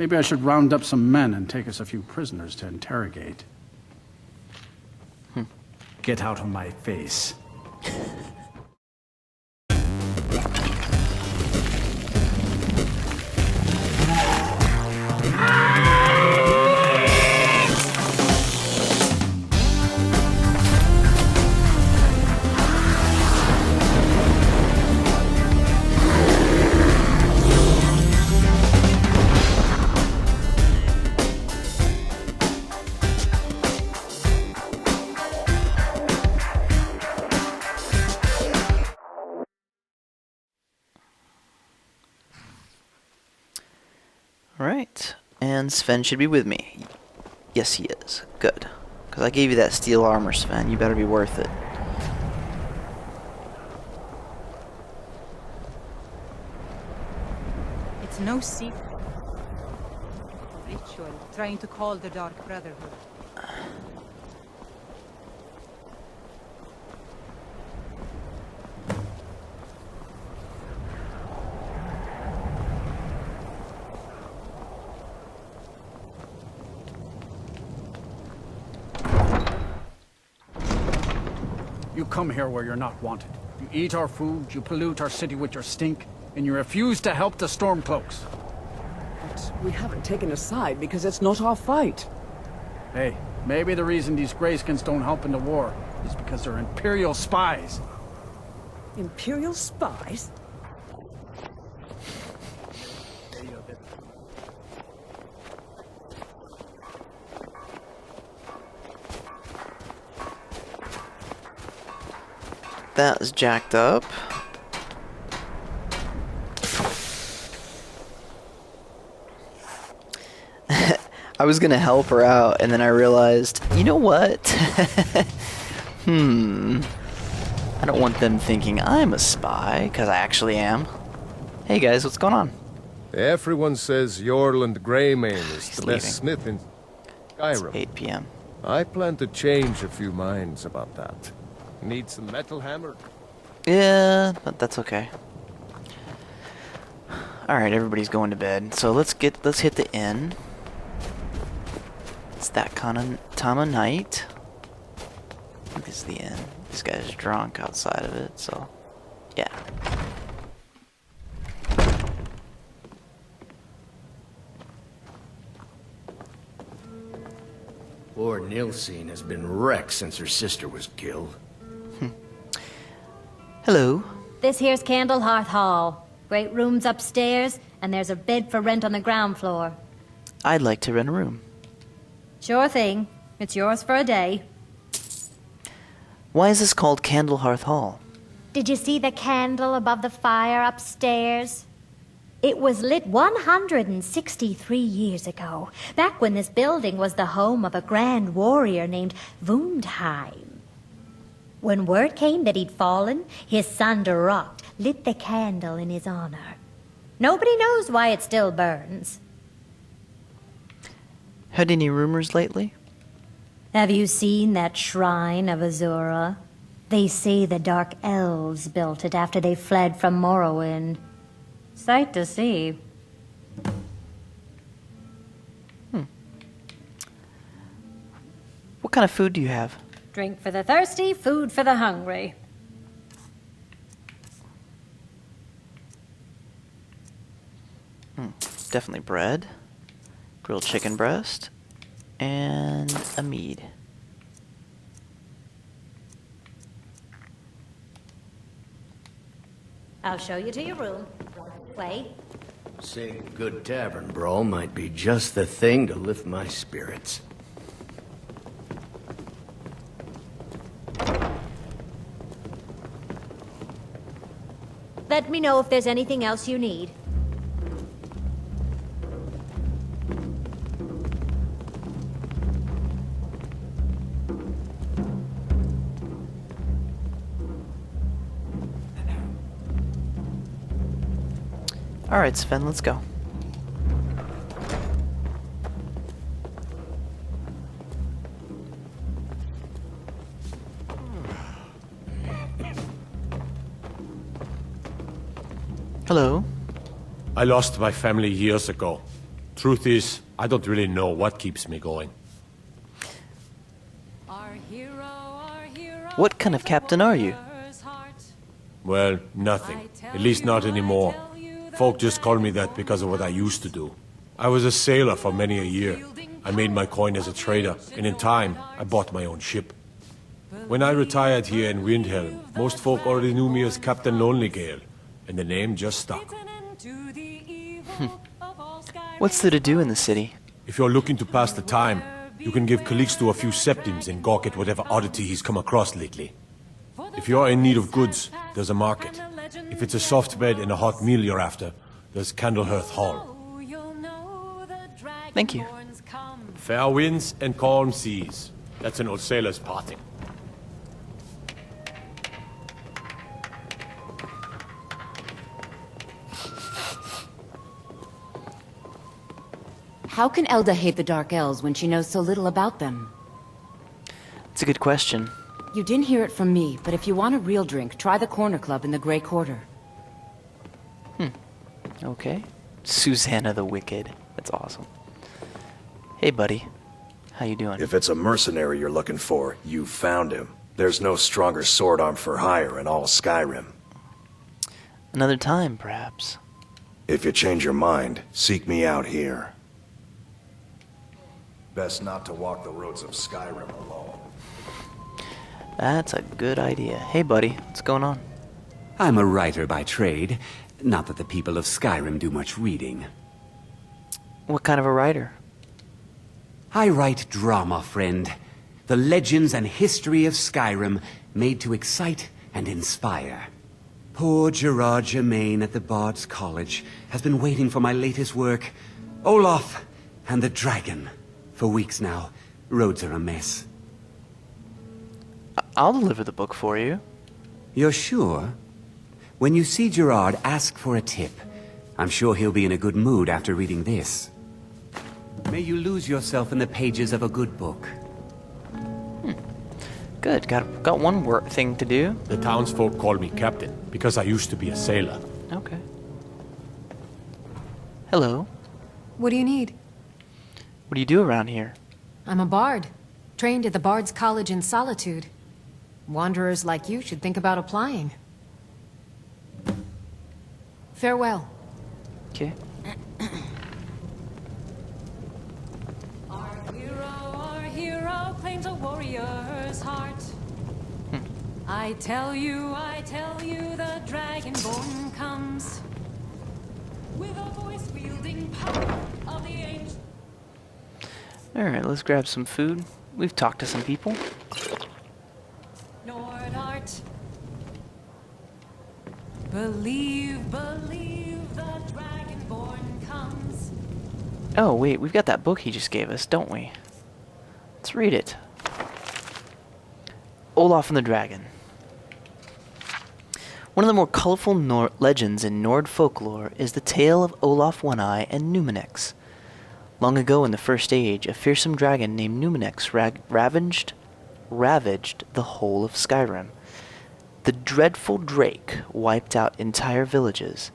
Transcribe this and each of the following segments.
Maybe I should round up some men and take us a few prisoners to interrogate. Get out of my face. Alright, and Sven should be with me. Yes, he is. Good. Because I gave you that steel armor, Sven. You better be worth it. It's no secret. Ritual trying to call the Dark Brotherhood. You come here where you're not wanted. You eat our food, you pollute our city with your stink, and you refuse to help the Stormcloaks. But we haven't taken a side because it's not our fight. Hey, maybe the reason these Greyskins don't help in the war is because they're Imperial spies. Imperial spies? That is jacked up. I was gonna help her out, and then I realized, you know what? I don't want them thinking I'm a spy, because I actually am. Hey guys, what's going on? Everyone says Yorland Greymane is He's the leaving. best smith in It's Skyrim. 8 p.m. I plan to change a few minds about that. Need some metal hammer? Yeah, but that's okay. Alright, everybody's going to bed. So let's hit the inn. It's that kind of time of night. I think this is the inn. This guy's drunk outside of it, so yeah. Poor Nilsine has been wrecked since her sister was killed. Hello. This here's Candlehearth Hall. Great rooms upstairs, and there's a bed for rent on the ground floor. I'd like to rent a room. Sure thing. It's yours for a day. Why is this called Candlehearth Hall? Did you see the candle above the fire upstairs? It was lit 163 years ago, back when this building was the home of a grand warrior named Windhelm. When word came that he'd fallen, his son Durok lit the candle in his honor. Nobody knows why it still burns. Heard any rumors lately? Have you seen that shrine of Azura? They say the Dark Elves built it after they fled from Morrowind. Sight to see. What kind of food do you have? Drink for the thirsty, food for the hungry. Definitely bread, grilled chicken breast, and a mead. I'll show you to your room. Wait. Say a good tavern brawl might be just the thing to lift my spirits. Let me know if there's anything else you need. Alright, Sven, let's go. Hello. I lost my family years ago. Truth is, I don't really know what keeps me going. What kind of captain are you? Well, nothing. At least not anymore. Folk just call me that because of what I used to do. I was a sailor for many a year. I made my coin as a trader, and in time, I bought my own ship. When I retired here in Windhelm, most folk already knew me as Captain Lonelygale, and the name just stuck. What's there to do in the city? If you're looking to pass the time, you can give Calixto a few septims and gawk at whatever oddity he's come across lately. If you're in need of goods, there's a market. If it's a soft bed and a hot meal you're after, there's Candlehearth Hall. Thank you. Fair winds and calm seas. That's an old sailor's parting. How can Elda hate the Dark Elves when she knows so little about them? It's a good question. You didn't hear it from me, but if you want a real drink, try the Corner Club in the Grey Quarter. Okay. Susanna the Wicked. That's awesome. Hey, buddy. How you doing? If it's a mercenary you're looking for, you've found him. There's no stronger sword arm for hire in all Skyrim. Another time, perhaps. If you change your mind, seek me out here. Best not to walk the roads of Skyrim alone. That's a good idea. Hey, buddy. What's going on? I'm a writer by trade. Not that the people of Skyrim do much reading. What kind of a writer? I write drama, friend. The legends and history of Skyrim made to excite and inspire. Poor Gerard Germain at the Bard's College has been waiting for my latest work, Olaf and the Dragon, for weeks now. Roads are a mess. I'll deliver the book for you. You're sure? When you see Gerard, ask for a tip. I'm sure he'll be in a good mood after reading this. May you lose yourself in the pages of a good book. Good. Got one work thing to do. The townsfolk call me captain, because I used to be a sailor. Okay. Hello. What do you need? What do you do around here? I'm a bard. Trained at the Bard's College in Solitude. Wanderers like you should think about applying. Farewell. Okay. Our hero claims a warrior's heart. I tell you, the Dragonborn comes with a voice wielding power of the ancient. Alright, let's grab some food. We've talked to some people. Nordart. Believe, the Dragonborn comes. Oh, wait, we've got that book he just gave us, don't we? Let's read it. Olaf and the Dragon. One of the more colorful legends in Nord folklore is the tale of Olaf One-Eye and Numenix. Long ago in the First Age, a fearsome dragon named Numenix ravaged the whole of Skyrim. The dreadful Drake wiped out entire villages,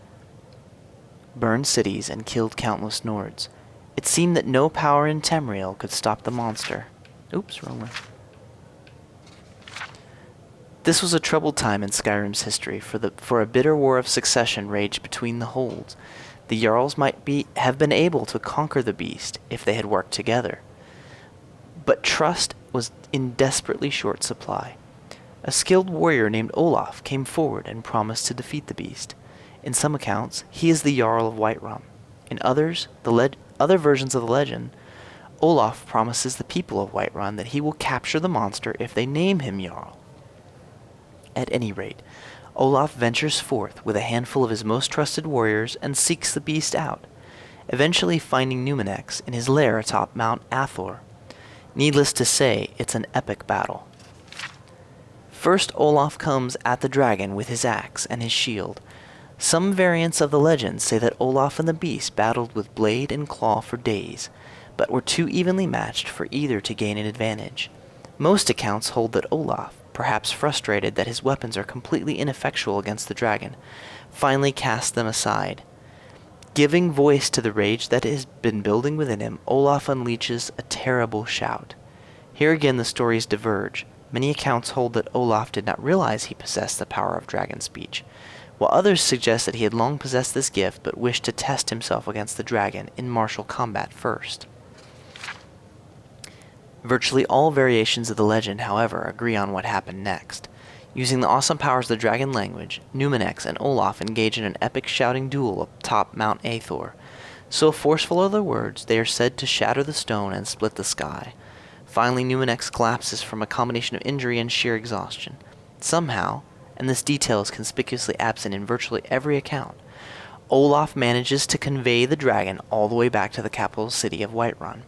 burned cities, and killed countless Nords. It seemed that no power in Tamriel could stop the monster. Oops, wrong one. This was a troubled time in Skyrim's history, for a bitter war of succession raged between the holds. The Jarls might have been able to conquer the beast if they had worked together. But trust was in desperately short supply. A skilled warrior named Olaf came forward and promised to defeat the beast. In some accounts, he is the Jarl of Whiterun. In others, other versions of the legend, Olaf promises the people of Whiterun that he will capture the monster if they name him Jarl. At any rate, Olaf ventures forth with a handful of his most trusted warriors and seeks the beast out, eventually finding Numenix in his lair atop Mount Athor. Needless to say, it's an epic battle. First, Olaf comes at the dragon with his axe and his shield. Some variants of the legend say that Olaf and the beast battled with blade and claw for days, but were too evenly matched for either to gain an advantage. Most accounts hold that Olaf, perhaps frustrated that his weapons are completely ineffectual against the dragon, finally cast them aside. Giving voice to the rage that has been building within him, Olaf unleashes a terrible shout. Here again the stories diverge. Many accounts hold that Olaf did not realize he possessed the power of dragon speech, while others suggest that he had long possessed this gift but wished to test himself against the dragon in martial combat first. Virtually all variations of the legend, however, agree on what happened next. Using the awesome powers of the dragon language, Numinex and Olaf engage in an epic shouting duel atop Mount Aethor. So forceful are their words, they are said to shatter the stone and split the sky. Finally, Numinex collapses from a combination of injury and sheer exhaustion. Somehow, and this detail is conspicuously absent in virtually every account, Olaf manages to convey the dragon all the way back to the capital city of Whiterun.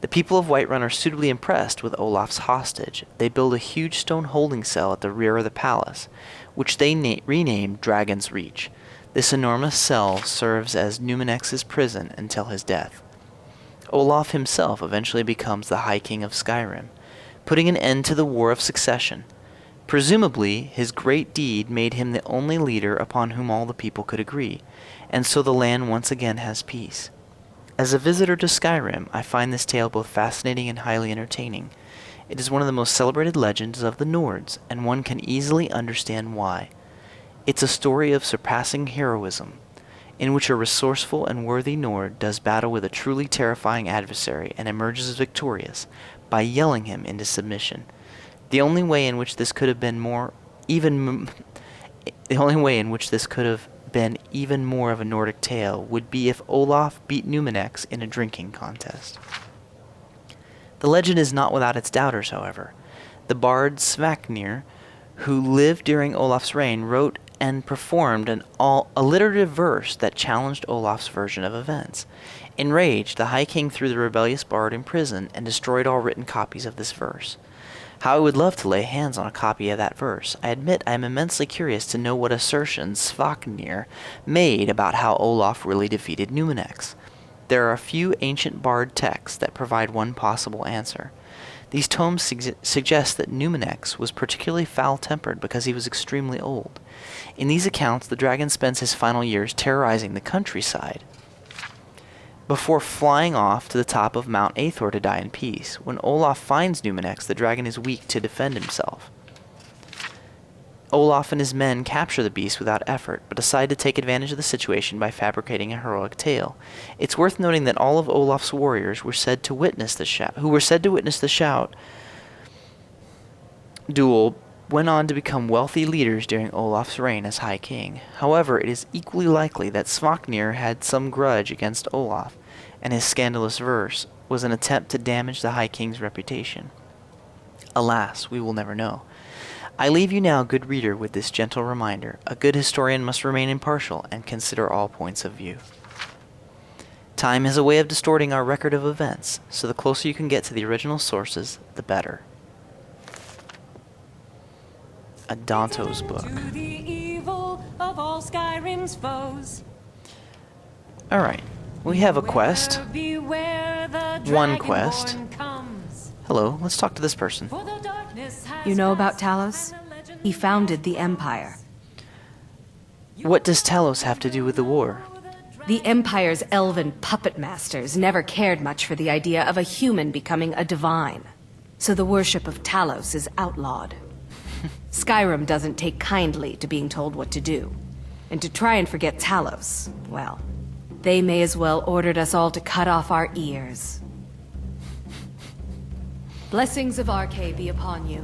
The people of Whiterun are suitably impressed with Olaf's hostage. They build a huge stone holding cell at the rear of the palace, which they renamed Dragon's Reach. This enormous cell serves as Numinex's prison until his death. Olaf himself eventually becomes the High King of Skyrim, putting an end to the War of Succession. Presumably, his great deed made him the only leader upon whom all the people could agree, and so the land once again has peace. As a visitor to Skyrim, I find this tale both fascinating and highly entertaining. It is one of the most celebrated legends of the Nords, and one can easily understand why. It's a story of surpassing heroism, in which a resourceful and worthy Nord does battle with a truly terrifying adversary and emerges victorious by yelling him into submission. The only way in which this could have been even more of a Nordic tale would be if Olaf beat Numinex in a drinking contest. The legend is not without its doubters, however. The bard Svaknir, who lived during Olaf's reign, wrote and performed an alliterative verse that challenged Olaf's version of events. Enraged, the High King threw the rebellious bard in prison and destroyed all written copies of this verse. How I would love to lay hands on a copy of that verse. I admit I am immensely curious to know what assertions Svaknir made about how Olaf really defeated Numinex. There are a few ancient bard texts that provide one possible answer. These tomes suggest that Numinex was particularly foul-tempered because he was extremely old. In these accounts, the dragon spends his final years terrorizing the countryside, before flying off to the top of Mount Aethor to die in peace. When Olaf finds Numinex, the dragon is weak to defend himself. Olaf and his men capture the beast without effort, but decide to take advantage of the situation by fabricating a heroic tale. It's worth noting that all of Olaf's warriors were said to witness the shout duel went on to become wealthy leaders during Olaf's reign as High King. However, it is equally likely that Svaknir had some grudge against Olaf, and his scandalous verse was an attempt to damage the High King's reputation. Alas, we will never know. I leave you now, good reader, with this gentle reminder. A good historian must remain impartial and consider all points of view. Time has a way of distorting our record of events, so the closer you can get to the original sources, the better. A Danto's book. Alright, we have a quest. One quest. Hello, let's talk to this person. You know about Talos? He founded the Empire. What does Talos have to do with the war? The Empire's elven puppet masters never cared much for the idea of a human becoming a divine. So the worship of Talos is outlawed. Skyrim doesn't take kindly to being told what to do. And to try and forget Talos, well, they may as well ordered us all to cut off our ears. Blessings of Arcade be upon you.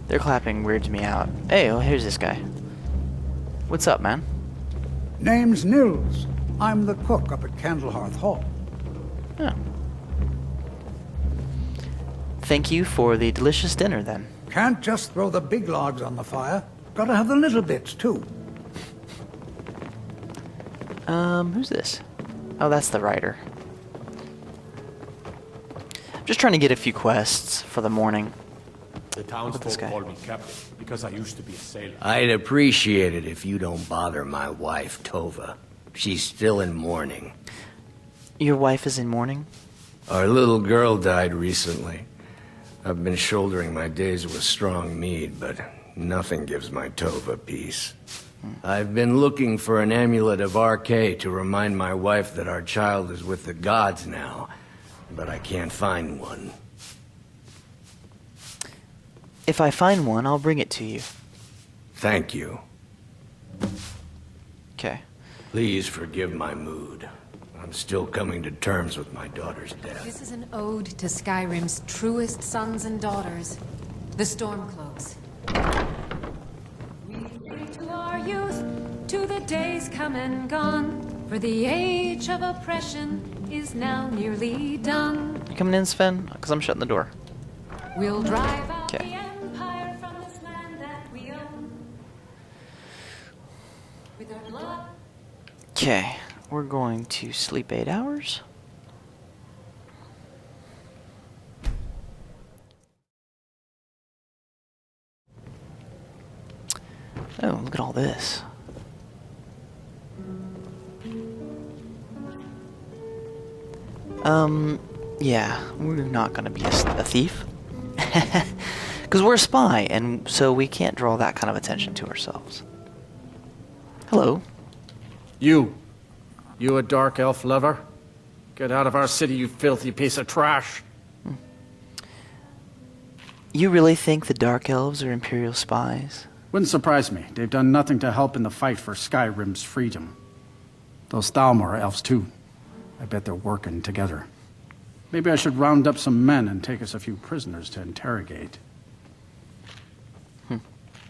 They're clapping weirds me out. Hey, oh, here's this guy. What's up, man? Name's Nils. I'm the cook up at Candlehearth Hall. Oh. Thank you for the delicious dinner, then. Can't just throw the big logs on the fire. Gotta have the little bits, too. Who's this? Oh, that's the writer. I'm just trying to get a few quests for the morning. The townsfolk call me captain because I used to be a sailor. I'd appreciate it if you don't bother my wife, Tova. She's still in mourning. Your wife is in mourning? Our little girl died recently. I've been shouldering my days with strong mead, but nothing gives my Tova peace. I've been looking for an amulet of RK to remind my wife that our child is with the gods now, but I can't find one. If I find one, I'll bring it to you. Thank you. Okay. Please forgive my mood. I'm still coming to terms with my daughter's death. This is an ode to Skyrim's truest sons and daughters, the Stormcloaks. We pray to our youth, to the days come and gone, for the age of oppression is now nearly done. You coming in, Sven? Because I'm shutting the door. We'll drive out Okay. the empire from this land that we own. With our blood. Okay, we're going to sleep 8 hours. Oh, look at all this. Yeah, we're not gonna be a thief. Because we're a spy, and so we can't draw that kind of attention to ourselves. Hello. You a dark elf lover? Get out of our city, you filthy piece of trash. You really think the Dark Elves are Imperial spies? Wouldn't surprise me. They've done nothing to help in the fight for Skyrim's freedom. Those Thalmor are elves too. I bet they're working together. Maybe I should round up some men and take us a few prisoners to interrogate.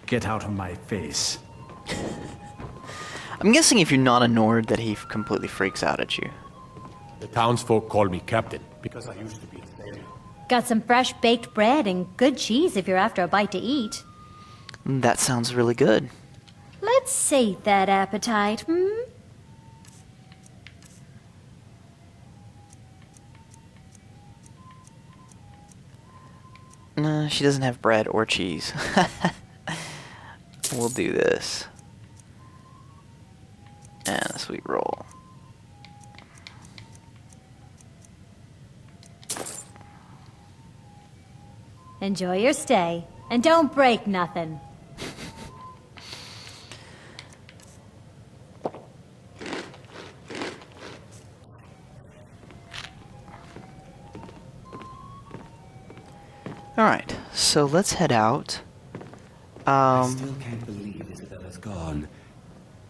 Get out of my face. I'm guessing if you're not a Nord that he completely freaks out at you. The townsfolk call me captain because I used to be a sailor. Got some fresh baked bread and good cheese if you're after a bite to eat. That sounds really good. Let's sate that appetite, She doesn't have bread or cheese. We'll do this. And a sweet roll. Enjoy your stay, and don't break nothing. Alright, so let's head out. I still can't believe Isabella's gone.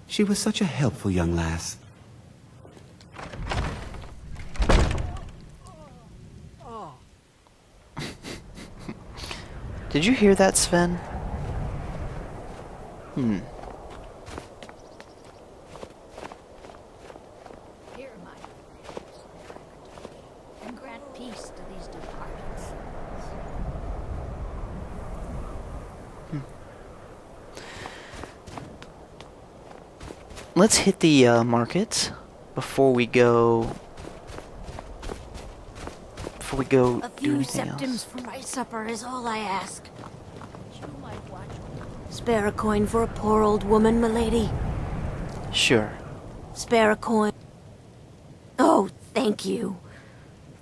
She was such a helpful young lass. Did you hear that, Sven? Here, my friends, and grant peace to these departed souls. Let's hit the markets before we go. A do few anything septims else. for my supper is all I ask. You might watch. Spare a coin for a poor old woman, milady. Sure. Spare a coin. Oh, thank you.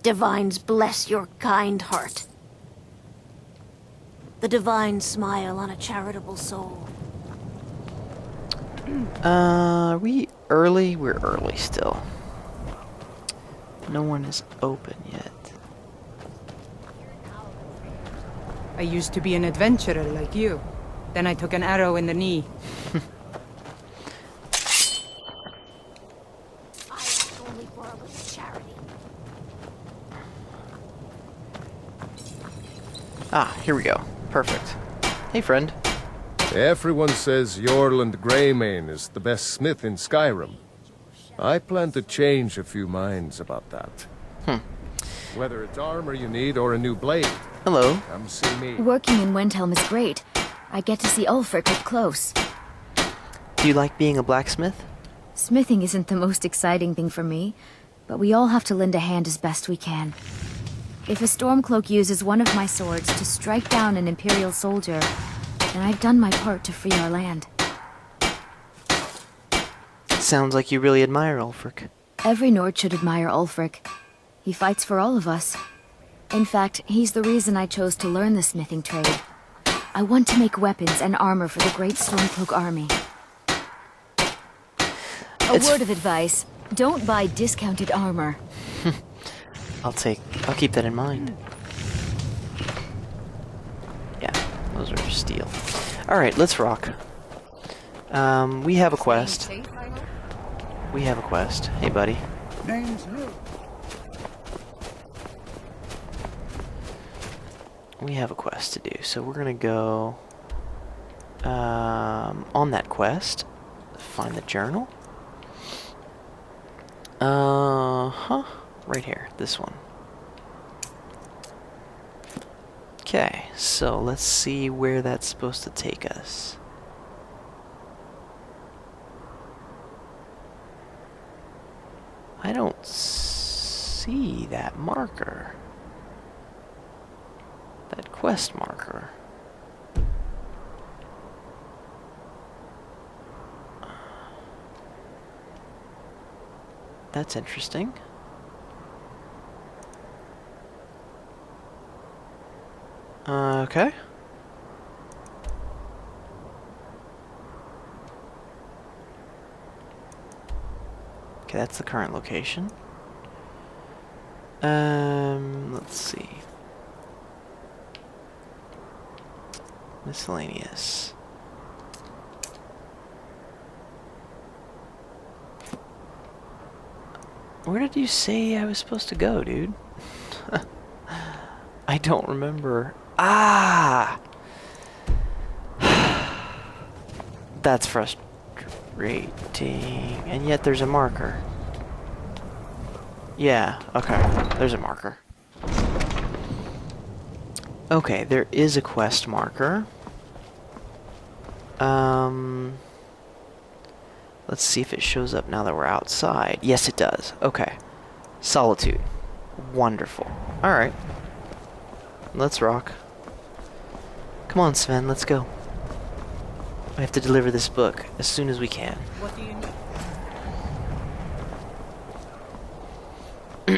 Divines bless your kind heart. The divine smile on a charitable soul. Are we early? We're early still. No one is open yet. I used to be an adventurer like you. Then I took an arrow in the knee. I ask only for a little charity. Ah, here we go. Perfect. Hey, friend. Everyone says Jorland Greymane is the best smith in Skyrim. I plan to change a few minds about that. Whether it's armor you need or a new blade. Hello. Come see me. Working in Windhelm is great. I get to see Ulfric up close. Do you like being a blacksmith? Smithing isn't the most exciting thing for me, but we all have to lend a hand as best we can. If a Stormcloak uses one of my swords to strike down an Imperial soldier, then I've done my part to free our land. Sounds like you really admire Ulfric. Every Nord should admire Ulfric. He fights for all of us. In fact, he's the reason I chose to learn the smithing trade. I want to make weapons and armor for the great Stormcloak army. A word of advice. Don't buy discounted armor. I'll keep that in mind. Yeah, those are steel. Alright, let's rock. We have a quest. We have a quest. Hey, buddy. Name's new. We have a quest to do, so we're gonna go on that quest. Find the journal. Right here, this one. Okay, so let's see where that's supposed to take us. I don't see that marker. That quest marker. That's interesting. Okay. Okay, that's the current location. Let's see. Miscellaneous. Where did you say I was supposed to go, dude? I don't remember. Ah! That's frustrating. And yet there's a marker. Yeah, okay. There's a marker. Okay, there is a quest marker. Let's see if it shows up now that we're outside. Yes, it does. Okay. Solitude. Wonderful. Alright. Let's rock. Come on, Sven, let's go. We have to deliver this book as soon as we can. What do you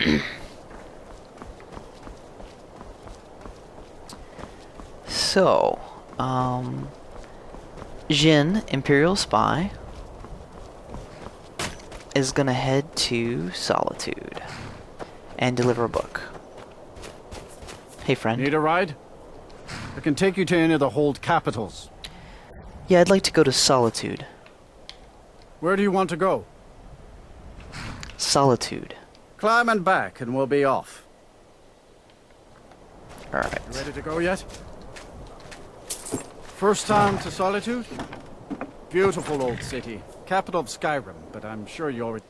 need? So, Djinn, Imperial Spy, is gonna head to Solitude and deliver a book. Hey, friend. Need a ride? I can take you to any of the hold capitals. Yeah, I'd like to go to Solitude. Where do you want to go? Solitude. Climb and back, and we'll be off. Alright. You ready to go yet? First time to Solitude? Beautiful old city. Capital of Skyrim, but I'm sure you already...